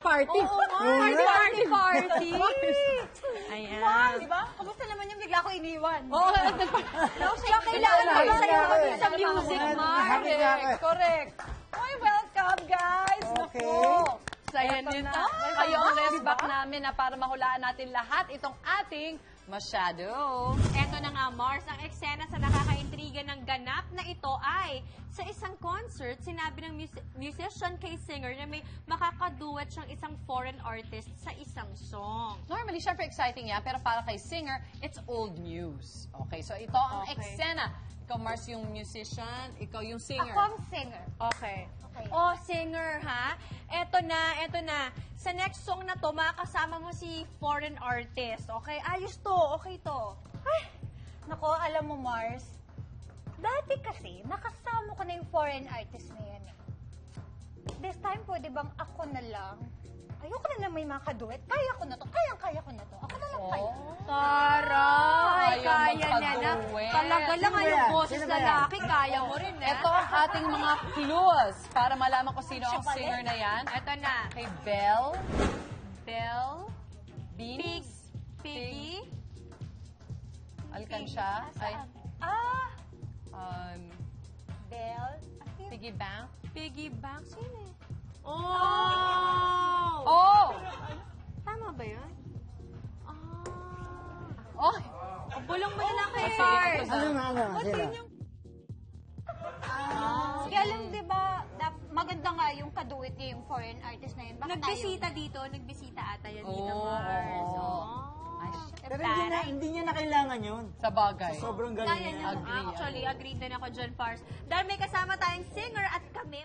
party. Oo nga. Party. Ayan. Wow, di ba? Kamusta naman yung bigla ko iniwan? Oo, Kailangan Happy ko na ako sa music, Mar. Happy na ako eh. Correct. Oy, welcome, guys. Okay. Naku. Saya Eto nito. na. Kayo ang rest back namin na para mahulaan natin lahat itong ating masyado. Eto na nga, Mars, ang eksena sa nakakaintriga ng ganap na ito ay sa isang concert, sinabi ng musician kay singer na may makakaduet siyang isang foreign artist sa isang song. Normally, syempre exciting yan, pero para kay singer, it's old news. Okay, so ito ang eksena. Ikaw, Mars, yung musician, ikaw yung singer. Ako ang singer. Okay. Okay. Oh, singer, ha? Eto na. Sa next song na to, makakasama mo si foreign artist. Okay? Ayos to. Okay to. Ay, nako, alam mo, Mars, dati kasi, nakasama ko na yung foreign artist na yan. This time, pwede bang ako na lang? Ayoko na may mga kaduet. Kaya ko na to. Kaya ko na to. Ako na lang kaya. Taray! Ayaw Kaya na na. magkaduet. Talaga lang Sino ba yung yan? boses Sino ba yan? lalaki. Kaya mo rin, eh. Ito ang ating mga clues para malaman kung sino ang singer na yan. Eto na. Kay Belle, Bell, Beans, Piggy, Alcansya, ay, Ah, Belle. Piggy Bank. Piggy Bank. Sino eh? Oh! Oh! Tama ba yun? Ah. Oh! Bulong mo na lang kay Sige, Card. ito Ano? Sila? Kaya alam, di ba, maganda nga yung kaduet niya yung foreign artist na yun. Baka Nagbisita dito. Nagbisita ata yan dito, Oh. Mars. Ay, Pero hindi niya na kailangan yun. sa bagay. Sobrang galing Kaya niya. niya. Actually, agreed din ako dyan, Pars. Dahil may kasama tayong singer at kami.